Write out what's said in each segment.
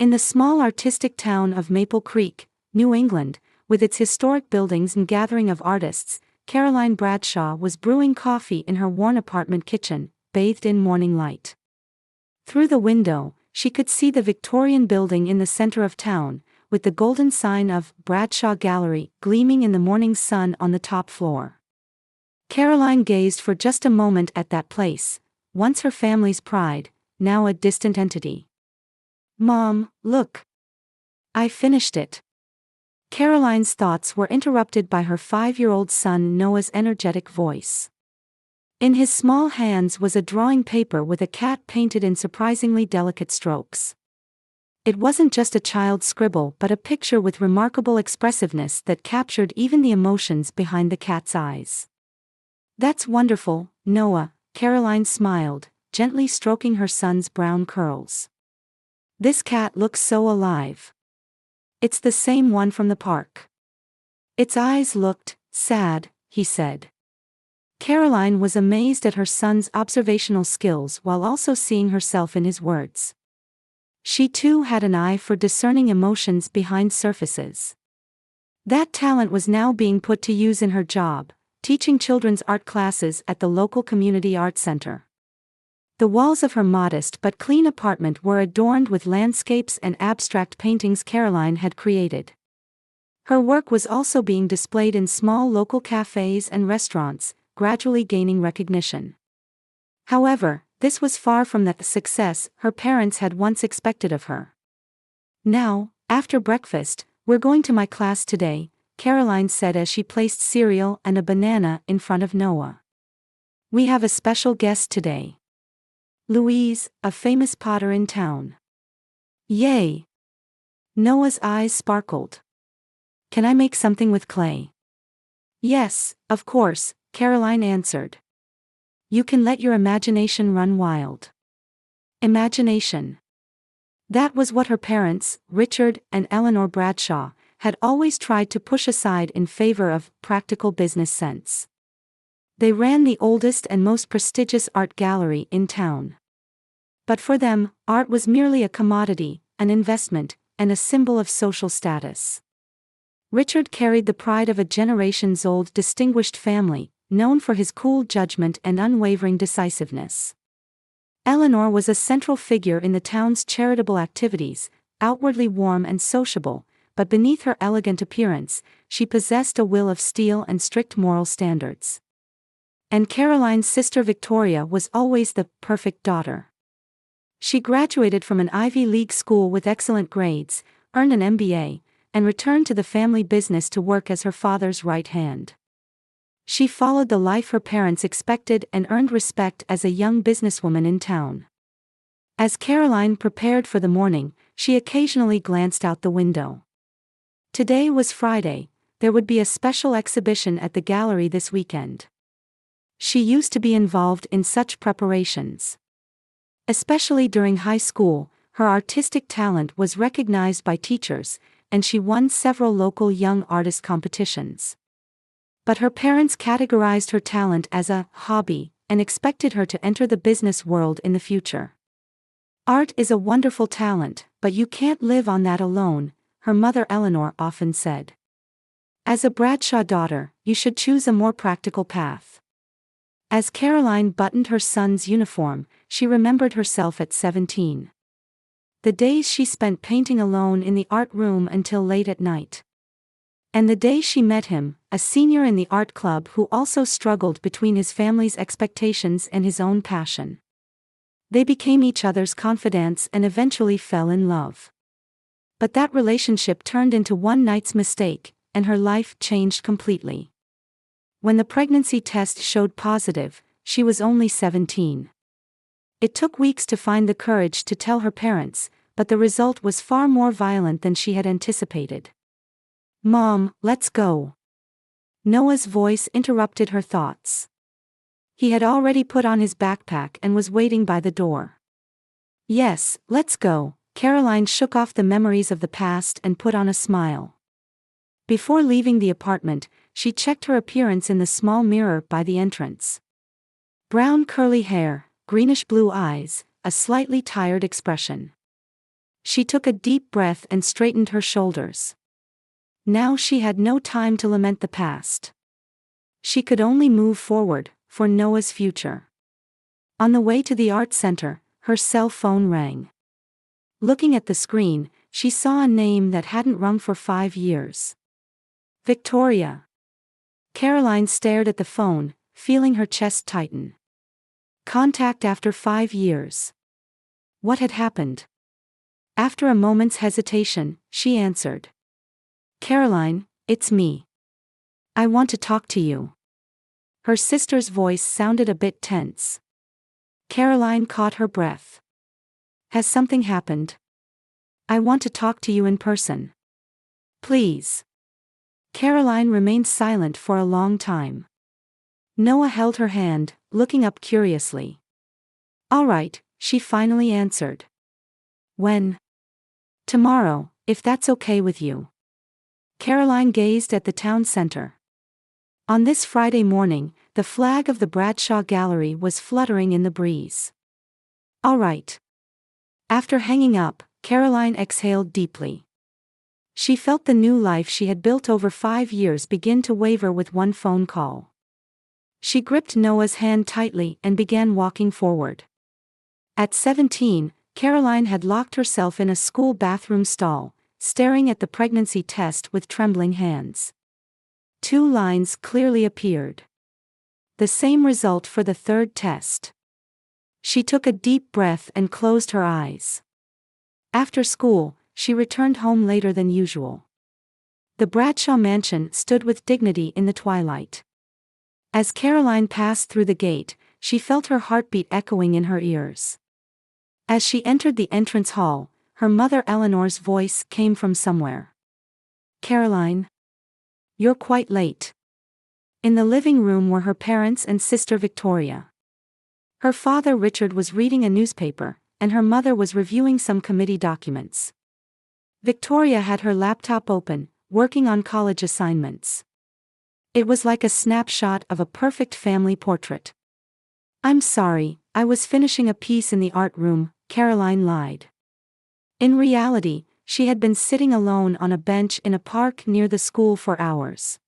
In the small artistic town of Maple Creek, New England, with its historic buildings and gathering of artists, Caroline Bradshaw was brewing coffee in her worn apartment kitchen, bathed in morning light. Through the window, she could see the Victorian building in the center of town, with the golden sign of Bradshaw Gallery gleaming in the morning sun on the top floor. Caroline gazed for just a moment at that place, once her family's pride, now a distant entity. "Mom, look. I finished it." Caroline's thoughts were interrupted by her 5-year-old son Noah's energetic voice. In his small hands was a drawing paper with a cat painted in surprisingly delicate strokes. It wasn't just a child's scribble but a picture with remarkable expressiveness that captured even the emotions behind the cat's eyes. "That's wonderful, Noah," Caroline smiled, gently stroking her son's brown curls. "This cat looks so alive." "It's the same one from the park." "Its eyes looked sad," he said. Caroline was amazed at her son's observational skills while also seeing herself in his words. She too had an eye for discerning emotions behind surfaces. That talent was now being put to use in her job, teaching children's art classes at the local community art center. The walls of her modest but clean apartment were adorned with landscapes and abstract paintings Caroline had created. Her work was also being displayed in small local cafes and restaurants, gradually gaining recognition. However, this was far from the success her parents had once expected of her. "Now, after breakfast, we're going to my class today," Caroline said as she placed cereal and a banana in front of Noah. "We have a special guest today. Louise, a famous potter in town." "Yay!" Noah's eyes sparkled. "Can I make something with clay?" "Yes, of course," Caroline answered. "You can let your imagination run wild." Imagination. That was what her parents, Richard and Eleanor Bradshaw, had always tried to push aside in favor of practical business sense. They ran the oldest and most prestigious art gallery in town. But for them, art was merely a commodity, an investment, and a symbol of social status. Richard carried the pride of a generations-old distinguished family, known for his cool judgment and unwavering decisiveness. Eleanor was a central figure in the town's charitable activities, outwardly warm and sociable, but beneath her elegant appearance, she possessed a will of steel and strict moral standards. And Caroline's sister Victoria was always the perfect daughter. She graduated from an Ivy League school with excellent grades, earned an MBA, and returned to the family business to work as her father's right hand. She followed the life her parents expected and earned respect as a young businesswoman in town. As Caroline prepared for the morning, she occasionally glanced out the window. Today was Friday, there would be a special exhibition at the gallery this weekend. She used to be involved in such preparations. Especially during high school, her artistic talent was recognized by teachers, and she won several local young artist competitions. But her parents categorized her talent as a hobby and expected her to enter the business world in the future. "Art is a wonderful talent, but you can't live on that alone," her mother Eleanor often said. "As a Bradshaw daughter, you should choose a more practical path." As Caroline buttoned her son's uniform, she remembered herself at 17. The days she spent painting alone in the art room until late at night. And the day she met him, a senior in the art club who also struggled between his family's expectations and his own passion. They became each other's confidants and eventually fell in love. But that relationship turned into one night's mistake, and her life changed completely. When the pregnancy test showed positive, she was only 17. It took weeks to find the courage to tell her parents, but the result was far more violent than she had anticipated. "Mom, let's go." Noah's voice interrupted her thoughts. He had already put on his backpack and was waiting by the door. "Yes, let's go." Caroline shook off the memories of the past and put on a smile. Before leaving the apartment, she checked her appearance in the small mirror by the entrance. Brown curly hair, greenish blue eyes, a slightly tired expression. She took a deep breath and straightened her shoulders. Now she had no time to lament the past. She could only move forward, for Noah's future. On the way to the art center, her cell phone rang. Looking at the screen, she saw a name that hadn't rung for 5 years. Victoria. Caroline stared at the phone, feeling her chest tighten. Contact after 5 years. What had happened? After a moment's hesitation, she answered. Caroline, it's me. I want to talk to you. Her sister's voice sounded a bit tense. Caroline caught her breath. Has something happened? I want to talk to you in person. Please. Caroline remained silent for a long time. Noah held her hand, looking up curiously. All right, she finally answered. When? Tomorrow, if that's okay with you. Caroline gazed at the town center. On this Friday morning, the flag of the Bradshaw Gallery was fluttering in the breeze. All right. After hanging up, Caroline exhaled deeply. She felt the new life she had built over 5 years begin to waver with one phone call. She gripped Noah's hand tightly and began walking forward. At 17, Caroline had locked herself in a school bathroom stall, staring at the pregnancy test with trembling hands. 2 lines clearly appeared. The same result for the third test. She took a deep breath and closed her eyes. After school, she returned home later than usual. The Bradshaw mansion stood with dignity in the twilight. As Caroline passed through the gate, she felt her heartbeat echoing in her ears. As she entered the entrance hall, her mother Eleanor's voice came from somewhere. Caroline? You're quite late. In the living room were her parents and sister Victoria. Her father Richard was reading a newspaper, and her mother was reviewing some committee documents. Victoria had her laptop open, working on college assignments. It was like a snapshot of a perfect family portrait. I'm sorry, I was finishing a piece in the art room, Caroline lied. In reality, she had been sitting alone on a bench in a park near the school for hours.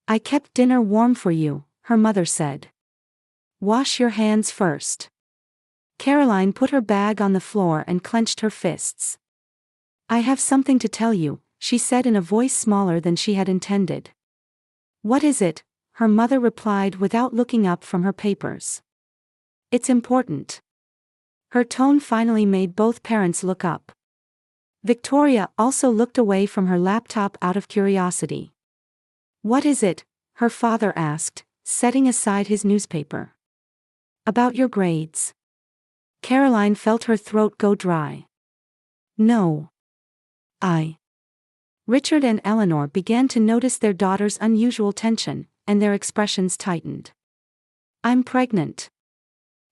I kept dinner warm for you, her mother said. Wash your hands first. Caroline put her bag on the floor and clenched her fists. I have something to tell you, she said in a voice smaller than she had intended. What is it? Her mother replied without looking up from her papers. It's important. Her tone finally made both parents look up. Victoria also looked away from her laptop out of curiosity. What is it? Her father asked, setting aside his newspaper. About your grades. Caroline felt her throat go dry. No. Richard and Eleanor began to notice their daughter's unusual tension, and their expressions tightened. I'm pregnant.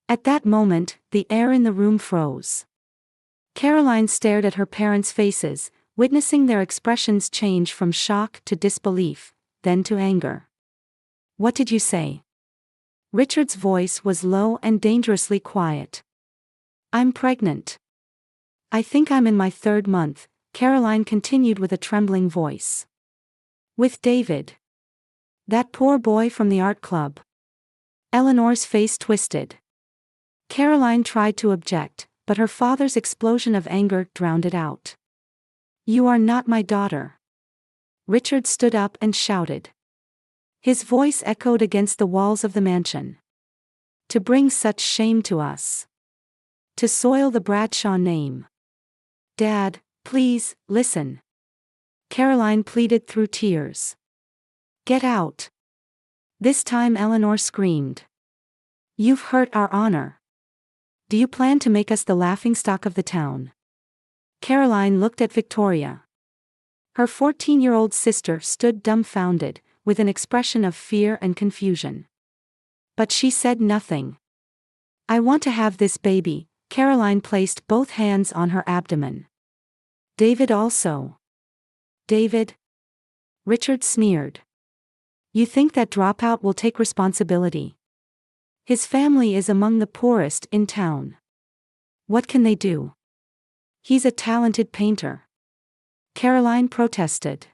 At that moment, the air in the room froze. Caroline stared at her parents' faces, witnessing their expressions change from shock to disbelief, then to anger. What did you say? Richard's voice was low and dangerously quiet. I'm pregnant. I think I'm in my 3rd month, Caroline continued with a trembling voice. With David. That poor boy from the art club. Eleanor's face twisted. Caroline tried to object, but her father's explosion of anger drowned it out. You are not my daughter. Richard stood up and shouted. His voice echoed against the walls of the mansion. To bring such shame to us. To soil the Bradshaw name. Dad, please, listen. Caroline pleaded through tears. Get out. This time Eleanor screamed. You've hurt our honor. Do you plan to make us the laughingstock of the town? Caroline looked at Victoria. Her 14-year-old sister stood dumbfounded, with an expression of fear and confusion. But she said nothing. I want to have this baby. Caroline placed both hands on her abdomen. David also. David? Richard sneered. You think that dropout will take responsibility? His family is among the poorest in town. What can they do? He's a talented painter. Caroline protested.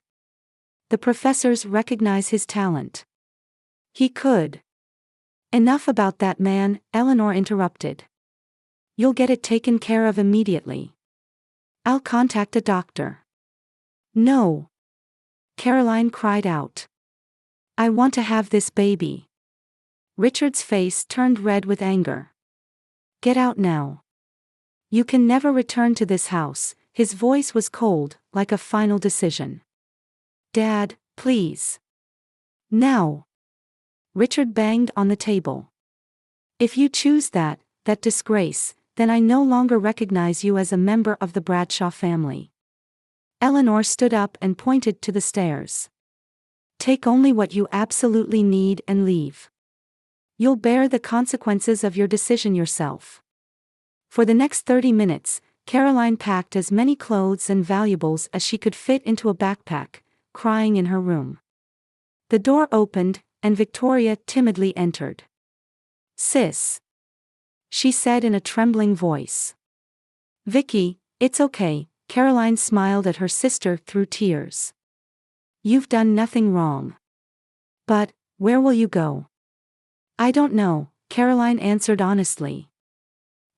The professors recognize his talent. He could. Enough about that man, Eleanor interrupted. You'll get it taken care of immediately. I'll contact a doctor. No. Caroline cried out. I want to have this baby. Richard's face turned red with anger. Get out now. You can never return to this house. His voice was cold, like a final decision. Dad, please. Now. Richard banged on the table. If you choose that disgrace, then I no longer recognize you as a member of the Bradshaw family. Eleanor stood up and pointed to the stairs. Take only what you absolutely need and leave. You'll bear the consequences of your decision yourself. For the next 30 minutes, Caroline packed as many clothes and valuables as she could fit into a backpack, crying in her room. The door opened, and Victoria timidly entered. Sis. She said in a trembling voice. Vicky, it's okay, Caroline smiled at her sister through tears. You've done nothing wrong. But, where will you go? I don't know, Caroline answered honestly.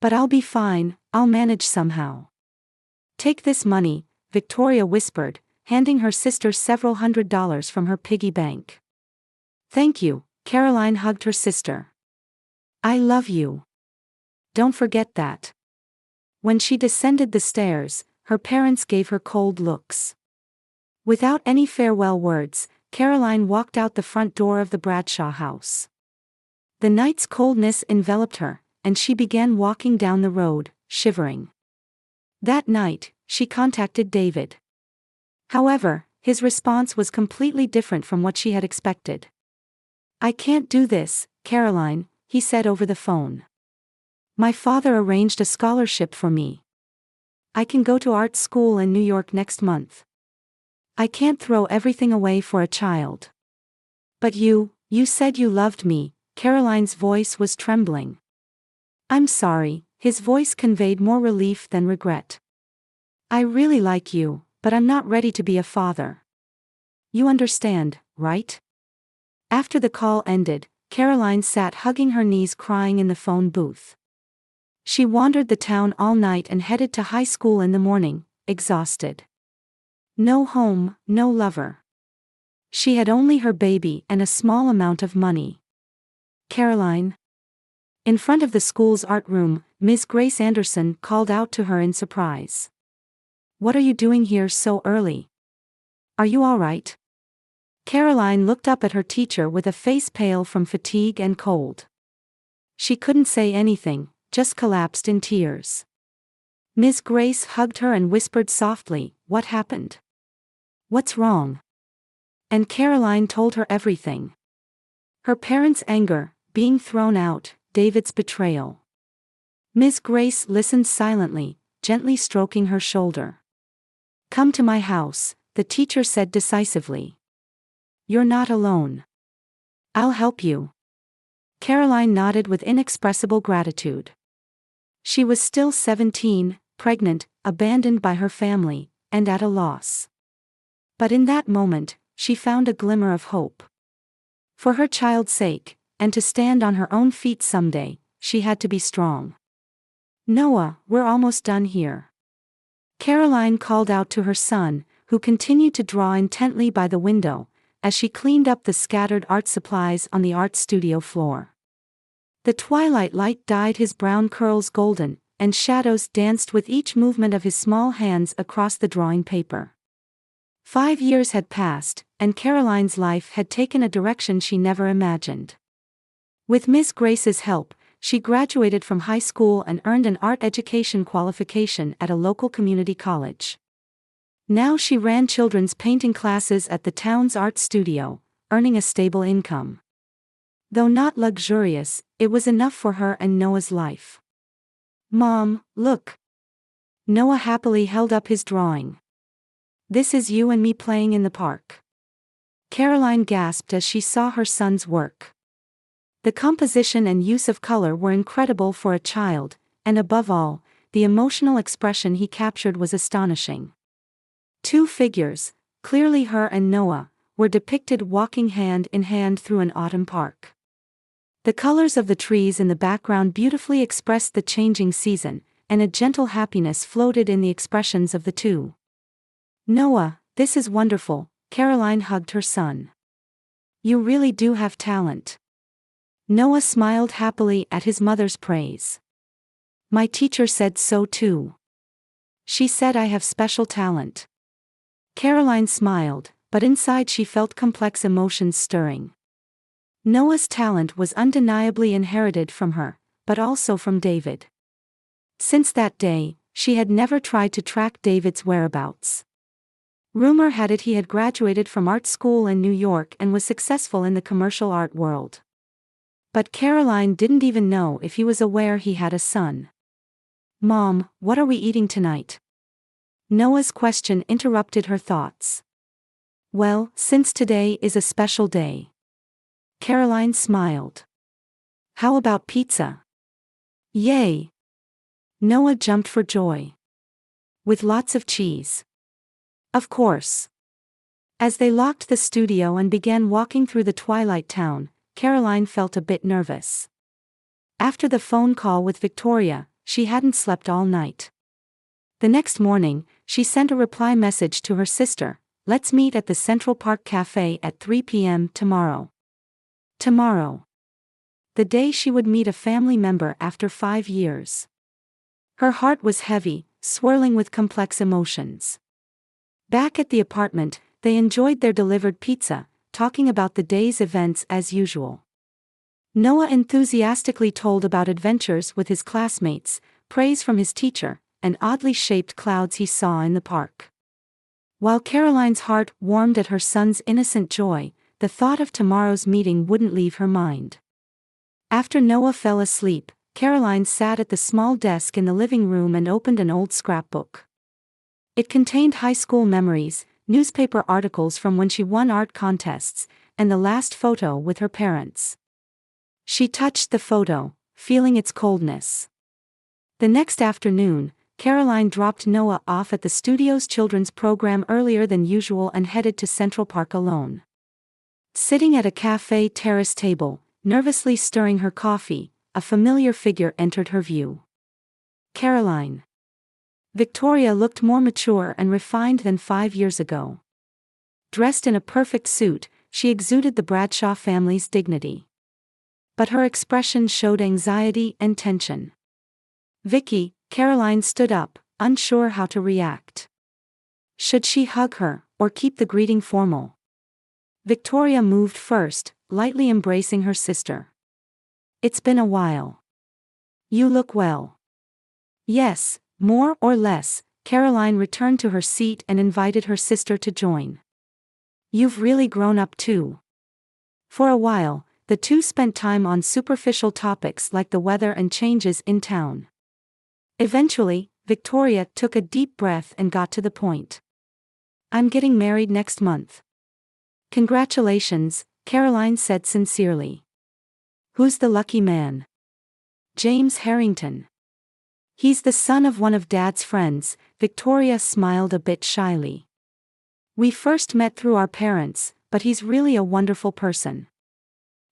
But I'll be fine, I'll manage somehow. Take this money, Victoria whispered, handing her sister several $100s from her piggy bank. Thank you, Caroline hugged her sister. I love you. Don't forget that. When she descended the stairs, her parents gave her cold looks. Without any farewell words, Caroline walked out the front door of the Bradshaw house. The night's coldness enveloped her, and she began walking down the road, shivering. That night, she contacted David. However, his response was completely different from what she had expected. I can't do this, Caroline, he said over the phone. My father arranged a scholarship for me. I can go to art school in New York next month. I can't throw everything away for a child. But you said you loved me, Caroline's voice was trembling. I'm sorry, his voice conveyed more relief than regret. I really like you, but I'm not ready to be a father. You understand, right? After the call ended, Caroline sat hugging her knees crying in the phone booth. She wandered the town all night and headed to high school in the morning, exhausted. No home, no lover. She had only her baby and a small amount of money. Caroline. In front of the school's art room, Ms. Grace Anderson called out to her in surprise. What are you doing here so early? Are you all right? Caroline looked up at her teacher with a face pale from fatigue and cold. She couldn't say anything, just collapsed in tears. Ms. Grace hugged her and whispered softly, What happened? What's wrong? And Caroline told her everything. Her parents' anger, being thrown out, David's betrayal. Ms. Grace listened silently, gently stroking her shoulder. Come to my house, the teacher said decisively. You're not alone. I'll help you. Caroline nodded with inexpressible gratitude. She was still 17, pregnant, abandoned by her family, and at a loss. But in that moment, she found a glimmer of hope. For her child's sake, and to stand on her own feet someday, she had to be strong. Noah, we're almost done here. Caroline called out to her son, who continued to draw intently by the window, as she cleaned up the scattered art supplies on the art studio floor. The twilight light dyed his brown curls golden, and shadows danced with each movement of his small hands across the drawing paper. 5 years had passed, and Caroline's life had taken a direction she never imagined. With Miss Grace's help, she graduated from high school and earned an art education qualification at a local community college. Now she ran children's painting classes at the town's art studio, earning a stable income. Though not luxurious, it was enough for her and Noah's life. Mom, look. Noah happily held up his drawing. This is you and me playing in the park. Caroline gasped as she saw her son's work. The composition and use of color were incredible for a child, and above all, the emotional expression he captured was astonishing. Two figures, clearly her and Noah, were depicted walking hand in hand through an autumn park. The colors of the trees in the background beautifully expressed the changing season, and a gentle happiness floated in the expressions of the two. "Noah, this is wonderful," Caroline hugged her son. "You really do have talent." Noah smiled happily at his mother's praise. "My teacher said so too. She said I have special talent." Caroline smiled, but inside she felt complex emotions stirring. Noah's talent was undeniably inherited from her, but also from David. Since that day, she had never tried to track David's whereabouts. Rumor had it he had graduated from art school in New York and was successful in the commercial art world. But Caroline didn't even know if he was aware he had a son. "Mom, what are we eating tonight?" Noah's question interrupted her thoughts. "Well, since today is a special day." Caroline smiled. "How about pizza?" "Yay!" Noah jumped for joy. "With lots of cheese." "Of course." As they locked the studio and began walking through the twilight town, Caroline felt a bit nervous. After the phone call with Victoria, she hadn't slept all night. The next morning, she sent a reply message to her sister: "Let's meet at the Central Park Cafe at 3 p.m. tomorrow." Tomorrow. The day she would meet a family member after 5 years. Her heart was heavy, swirling with complex emotions. Back at the apartment, they enjoyed their delivered pizza, talking about the day's events as usual. Noah enthusiastically told about adventures with his classmates, praise from his teacher, and oddly shaped clouds he saw in the park. While Caroline's heart warmed at her son's innocent joy, the thought of tomorrow's meeting wouldn't leave her mind. After Noah fell asleep, Caroline sat at the small desk in the living room and opened an old scrapbook. It contained high school memories, newspaper articles from when she won art contests, and the last photo with her parents. She touched the photo, feeling its coldness. The next afternoon, Caroline dropped Noah off at the studio's children's program earlier than usual and headed to Central Park alone. Sitting at a cafe terrace table, nervously stirring her coffee, a familiar figure entered her view. Caroline. Victoria looked more mature and refined than 5 years ago. Dressed in a perfect suit, she exuded the Bradshaw family's dignity. But her expression showed anxiety and tension. "Vicky," Caroline stood up, unsure how to react. Should she hug her, or keep the greeting formal? Victoria moved first, lightly embracing her sister. "It's been a while. You look well." "Yes, more or less," Caroline returned to her seat and invited her sister to join. "You've really grown up too." For a while, the two spent time on superficial topics like the weather and changes in town. Eventually, Victoria took a deep breath and got to the point. "I'm getting married next month." "Congratulations," Caroline said sincerely. "Who's the lucky man?" "James Harrington. He's the son of one of Dad's friends." Victoria smiled a bit shyly. "We first met through our parents, but he's really a wonderful person."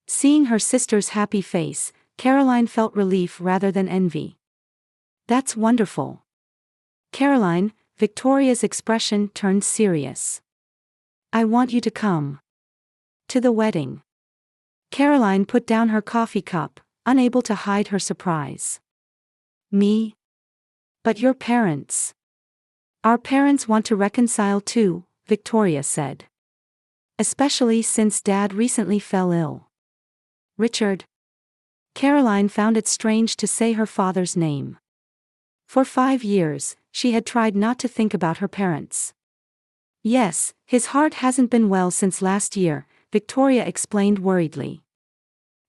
Seeing her sister's happy face, Caroline felt relief rather than envy. "That's wonderful." "Caroline," Victoria's expression turned serious. "I want you to come to the wedding." Caroline put down her coffee cup, unable to hide her surprise. "Me? But your parents?" "Our parents want to reconcile too," Victoria said. "Especially since Dad recently fell ill." "Richard?" Caroline found it strange to say her father's name. For 5 years, she had tried not to think about her parents. "Yes, his heart hasn't been well since last year," Victoria explained worriedly.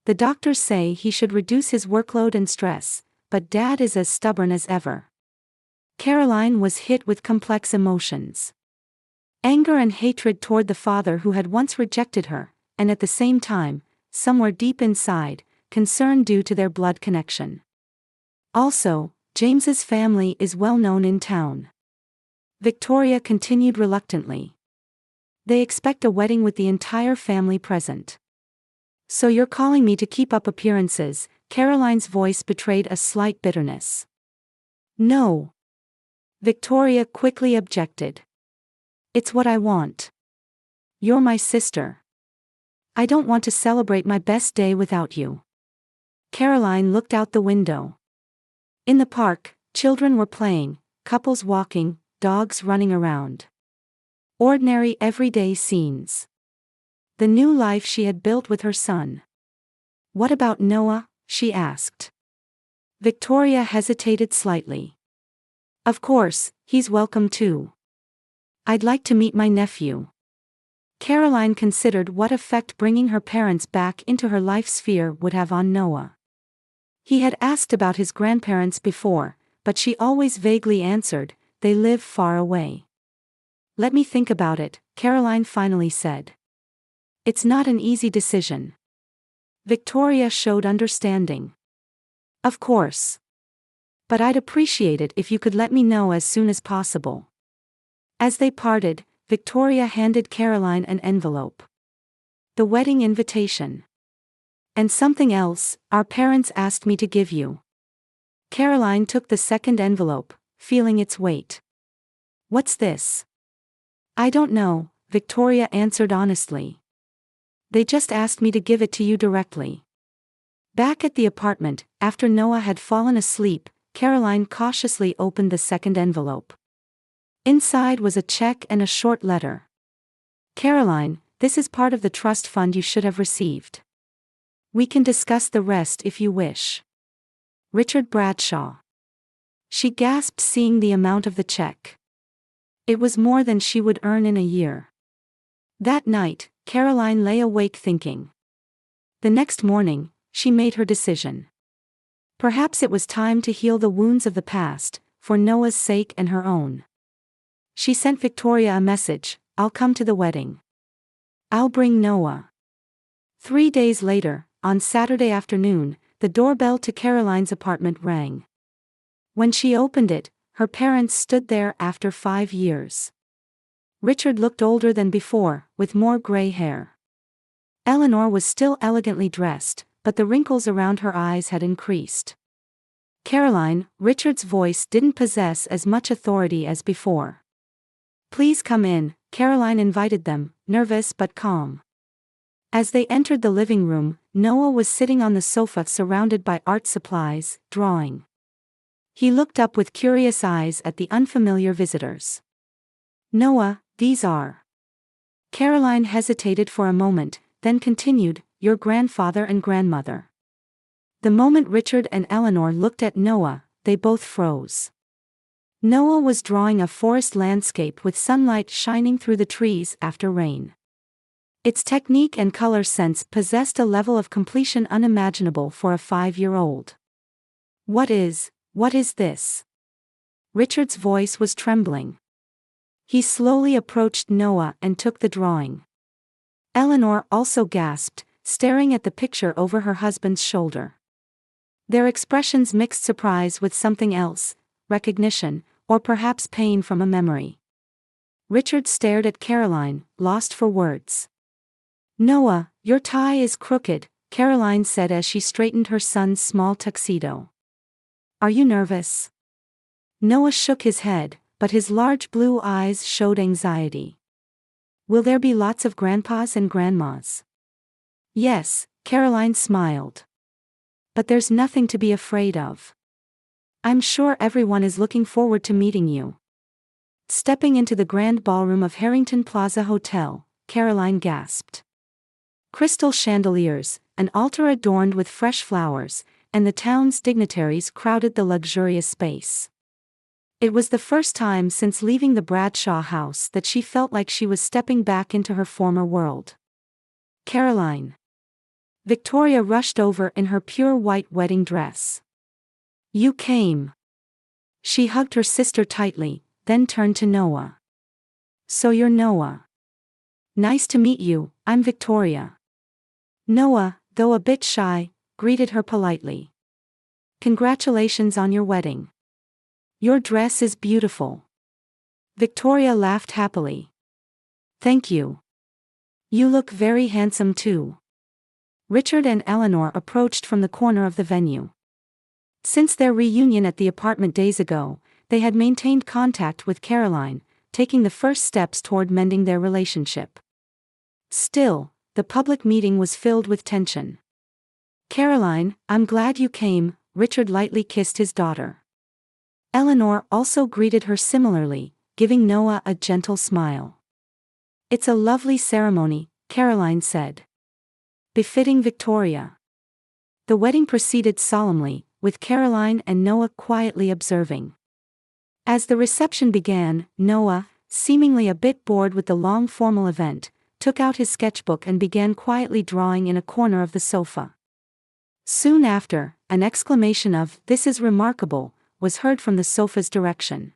"The doctors say he should reduce his workload and stress, but Dad is as stubborn as ever." Caroline was hit with complex emotions. Anger and hatred toward the father who had once rejected her, and at the same time, somewhere deep inside, concern due to their blood connection. Also, James's family is well known in town. Victoria continued reluctantly. They expect a wedding with the entire family present. So you're calling me to keep up appearances? Caroline's voice betrayed a slight bitterness. No. Victoria quickly objected. It's what I want. You're my sister. I don't want to celebrate my best day without you. Caroline looked out the window. In the park, children were playing, couples walking, dogs running around. Ordinary everyday scenes. The new life she had built with her son. What about Noah? She asked. Victoria hesitated slightly. Of course, he's welcome too. I'd like to meet my nephew. Caroline considered what effect bringing her parents back into her life sphere would have on Noah. He had asked about his grandparents before, but she always vaguely answered, they live far away. Let me think about it, Caroline finally said. It's not an easy decision. Victoria showed understanding. Of course. But I'd appreciate it if you could let me know as soon as possible. As they parted, Victoria handed Caroline an envelope. The wedding invitation. And something else, our parents asked me to give you. Caroline took the second envelope, feeling its weight. What's this? I don't know, Victoria answered honestly. They just asked me to give it to you directly. Back at the apartment, after Noah had fallen asleep, Caroline cautiously opened the second envelope. Inside was a check and a short letter. Caroline, this is part of the trust fund you should have received. We can discuss the rest if you wish. Richard Bradshaw. She gasped seeing the amount of the check. It was more than she would earn in a year. That night, Caroline lay awake thinking. The next morning, she made her decision. Perhaps it was time to heal the wounds of the past, for Noah's sake and her own. She sent Victoria a message, I'll come to the wedding. I'll bring Noah. 3 days later, on Saturday afternoon, the doorbell to Caroline's apartment rang. When she opened it, her parents stood there after 5 years. Richard looked older than before, with more gray hair. Eleanor was still elegantly dressed, but the wrinkles around her eyes had increased. Caroline, Richard's voice didn't possess as much authority as before. Please come in, Caroline invited them, nervous but calm. As they entered the living room, Noah was sitting on the sofa surrounded by art supplies, drawing. He looked up with curious eyes at the unfamiliar visitors. Noah, these are. Caroline hesitated for a moment, then continued, your grandfather and grandmother. The moment Richard and Eleanor looked at Noah, they both froze. Noah was drawing a forest landscape with sunlight shining through the trees after rain. Its technique and color sense possessed a level of completion unimaginable for a 5-year-old. What is this? Richard's voice was trembling. He slowly approached Noah and took the drawing. Eleanor also gasped, staring at the picture over her husband's shoulder. Their expressions mixed surprise with something else, recognition, or perhaps pain from a memory. Richard stared at Caroline, lost for words. Noah, your tie is crooked, Caroline said as she straightened her son's small tuxedo. Are you nervous? Noah shook his head, but his large blue eyes showed anxiety. Will there be lots of grandpas and grandmas? Yes, Caroline smiled. But there's nothing to be afraid of. I'm sure everyone is looking forward to meeting you. Stepping into the grand ballroom of Harrington Plaza Hotel, Caroline gasped. Crystal chandeliers, an altar adorned with fresh flowers, and the town's dignitaries crowded the luxurious space. It was the first time since leaving the Bradshaw house that she felt like she was stepping back into her former world. Caroline. Victoria rushed over in her pure white wedding dress. You came. She hugged her sister tightly, then turned to Noah. So you're Noah. Nice to meet you, I'm Victoria. Noah, though a bit shy, greeted her politely. Congratulations on your wedding. Your dress is beautiful. Victoria laughed happily. Thank you. You look very handsome too. Richard and Eleanor approached from the corner of the venue. Since their reunion at the apartment days ago, they had maintained contact with Caroline, taking the first steps toward mending their relationship. Still, the public meeting was filled with tension. Caroline, I'm glad you came, Richard lightly kissed his daughter. Eleanor also greeted her similarly, giving Noah a gentle smile. It's a lovely ceremony, Caroline said. Befitting Victoria. The wedding proceeded solemnly, with Caroline and Noah quietly observing. As the reception began, Noah, seemingly a bit bored with the long formal event, took out his sketchbook and began quietly drawing in a corner of the sofa. Soon after, an exclamation of, "This is remarkable," was heard from the sofa's direction.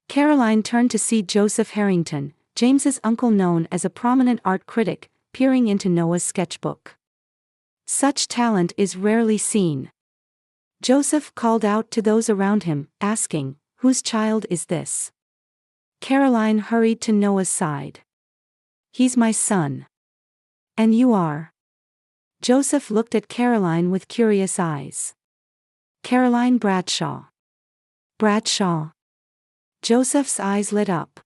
Caroline turned to see Joseph Harrington, James's uncle known as a prominent art critic, peering into Noah's sketchbook. Such talent is rarely seen. Joseph called out to those around him, asking, "Whose child is this?" Caroline hurried to Noah's side. "He's my son." "And you are?" Joseph looked at Caroline with curious eyes. "Caroline Bradshaw." "Bradshaw?" Joseph's eyes lit up.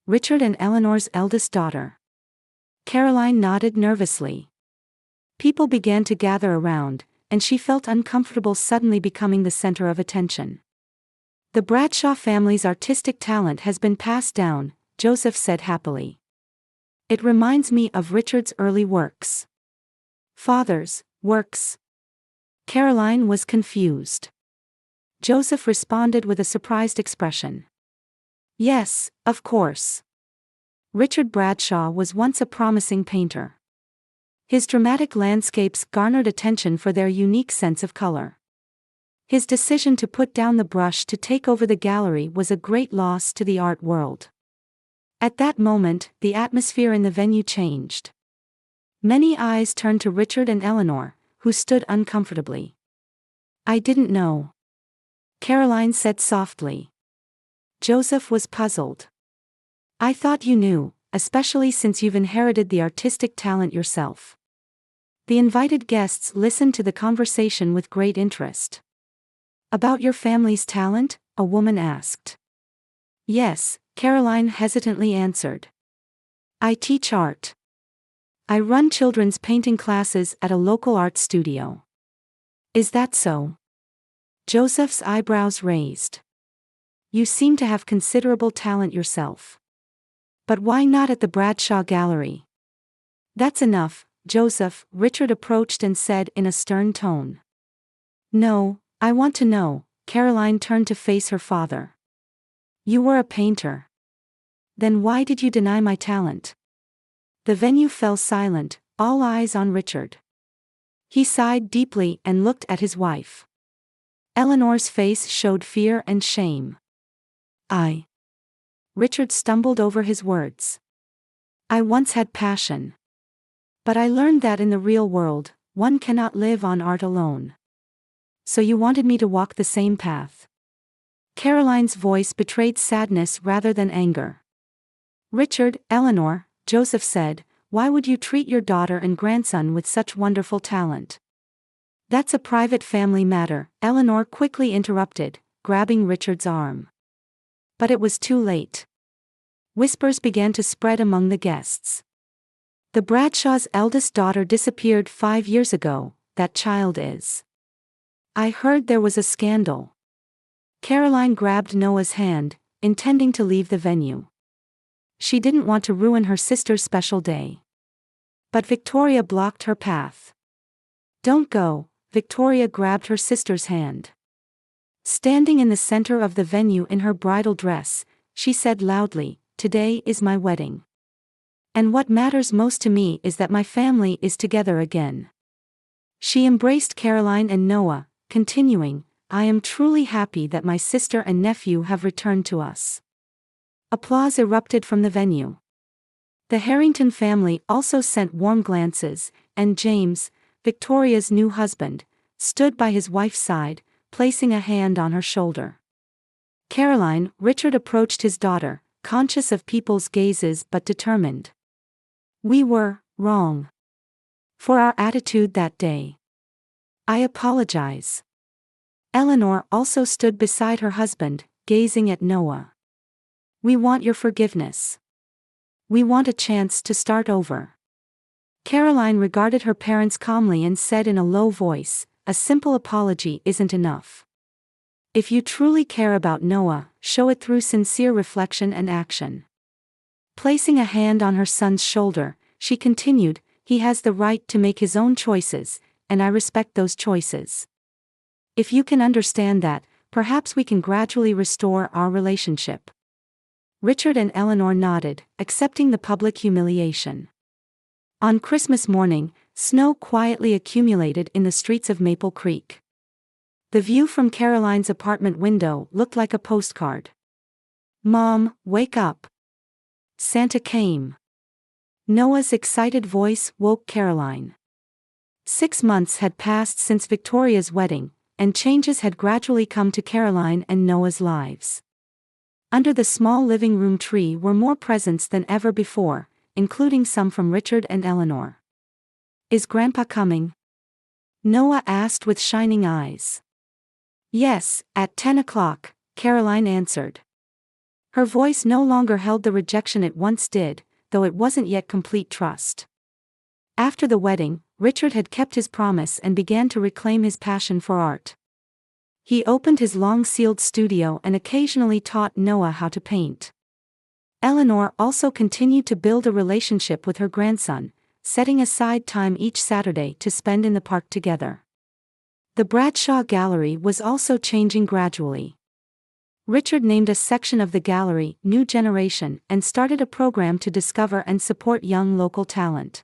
"Richard and Eleanor's eldest daughter." Caroline nodded nervously. People began to gather around, and she felt uncomfortable suddenly becoming the center of attention. "The Bradshaw family's artistic talent has been passed down," Joseph said happily. "It reminds me of Richard's early works." "Father's works?" Caroline was confused. Joseph responded with a surprised expression. "Yes, of course. Richard Bradshaw was once a promising painter. His dramatic landscapes garnered attention for their unique sense of color. His decision to put down the brush to take over the gallery was a great loss to the art world." At that moment, the atmosphere in the venue changed. Many eyes turned to Richard and Eleanor, who stood uncomfortably. "I didn't know," Caroline said softly. Joseph was puzzled. "I thought you knew, especially since you've inherited the artistic talent yourself." The invited guests listened to the conversation with great interest. "About your family's talent?" a woman asked. "Yes," Caroline hesitantly answered. "I teach art. I run children's painting classes at a local art studio." "Is that so?" Joseph's eyebrows raised. "You seem to have considerable talent yourself. But why not at the Bradshaw Gallery?" "That's enough, Joseph," Richard approached and said in a stern tone. "No, I want to know." Caroline turned to face her father. "You were a painter. Then why did you deny my talent?" The venue fell silent, all eyes on Richard. He sighed deeply and looked at his wife. Eleanor's face showed fear and shame. Richard stumbled over his words. "I once had passion. But I learned that in the real world, one cannot live on art alone. So you wanted me to walk the same path." Caroline's voice betrayed sadness rather than anger. "Richard, Eleanor," Joseph said, "why would you treat your daughter and grandson with such wonderful talent?" "That's a private family matter," Eleanor quickly interrupted, grabbing Richard's arm. But it was too late. Whispers began to spread among the guests. "The Bradshaw's eldest daughter disappeared 5 years ago, that child is. I heard there was a scandal." Caroline grabbed Noah's hand, intending to leave the venue. She didn't want to ruin her sister's special day. But Victoria blocked her path. "Don't go," Victoria grabbed her sister's hand. Standing in the center of the venue in her bridal dress, she said loudly, "Today is my wedding. And what matters most to me is that my family is together again." She embraced Caroline and Noah, continuing, "I am truly happy that my sister and nephew have returned to us." Applause erupted from the venue. The Harrington family also sent warm glances, and James, Victoria's new husband, stood by his wife's side, placing a hand on her shoulder. Caroline, Richard approached his daughter, conscious of people's gazes but determined. We were wrong for our attitude that day. I apologize. Eleanor also stood beside her husband, gazing at Noah. We want your forgiveness. We want a chance to start over. Caroline regarded her parents calmly and said in a low voice, a simple apology isn't enough. If you truly care about Noah, show it through sincere reflection and action. Placing a hand on her son's shoulder, she continued, he has the right to make his own choices, and I respect those choices. If you can understand that, perhaps we can gradually restore our relationship. Richard and Eleanor nodded, accepting the public humiliation. On Christmas morning, snow quietly accumulated in the streets of Maple Creek. The view from Caroline's apartment window looked like a postcard. Mom, wake up. Santa came. Noah's excited voice woke Caroline. 6 months had passed since Victoria's wedding, and changes had gradually come to Caroline and Noah's lives. Under the small living room tree were more presents than ever before, including some from Richard and Eleanor. Is Grandpa coming? Noah asked with shining eyes. Yes, at 10 o'clock, Caroline answered. Her voice no longer held the rejection it once did, though it wasn't yet complete trust. After the wedding, Richard had kept his promise and began to reclaim his passion for art. He opened his long-ceiled studio and occasionally taught Noah how to paint. Eleanor also continued to build a relationship with her grandson, setting aside time each Saturday to spend in the park together. The Bradshaw Gallery was also changing gradually. Richard named a section of the gallery New Generation and started a program to discover and support young local talent.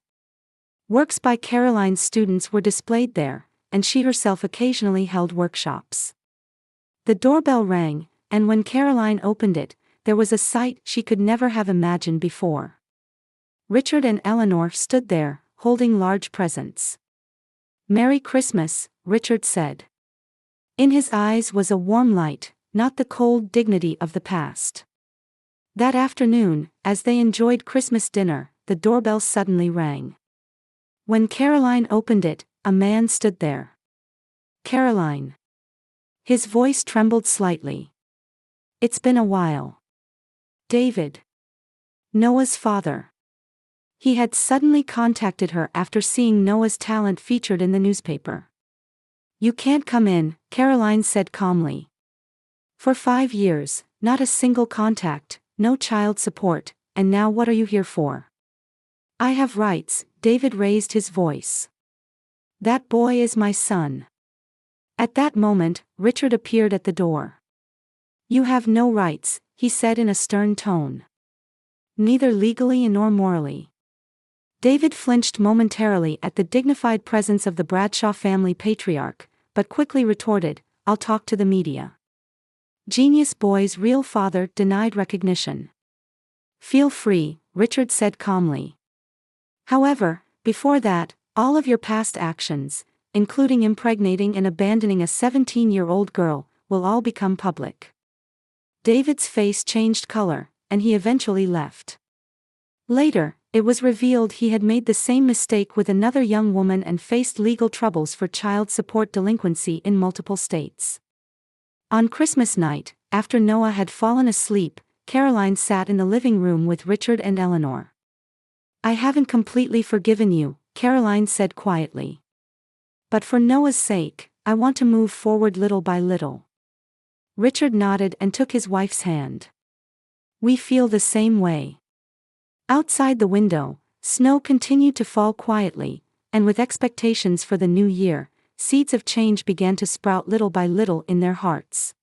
Works by Caroline's students were displayed there, and she herself occasionally held workshops. The doorbell rang, and when Caroline opened it, there was a sight she could never have imagined before. Richard and Eleanor stood there, holding large presents. "Merry Christmas," Richard said. In his eyes was a warm light, not the cold dignity of the past. That afternoon, as they enjoyed Christmas dinner, the doorbell suddenly rang. When Caroline opened it, a man stood there. "Caroline." His voice trembled slightly. "It's been a while." David. Noah's father. He had suddenly contacted her after seeing Noah's talent featured in the newspaper. "You can't come in," Caroline said calmly. "For 5 years, not a single contact, no child support, and now what are you here for?" "I have rights," David raised his voice. "That boy is my son." At that moment, Richard appeared at the door. "You have no rights," he said in a stern tone. "Neither legally nor morally." David flinched momentarily at the dignified presence of the Bradshaw family patriarch, but quickly retorted, "I'll talk to the media." Genius boy's real father denied recognition. "Feel free," Richard said calmly. "However, before that, all of your past actions, including impregnating and abandoning a 17-year-old girl, will all become public." David's face changed color, and he eventually left. Later, it was revealed he had made the same mistake with another young woman and faced legal troubles for child support delinquency in multiple states. On Christmas night, after Noah had fallen asleep, Caroline sat in the living room with Richard and Eleanor. "I haven't completely forgiven you," Caroline said quietly. "But for Noah's sake, I want to move forward little by little." Richard nodded and took his wife's hand. "We feel the same way." Outside the window, snow continued to fall quietly, and with expectations for the new year, seeds of change began to sprout little by little in their hearts.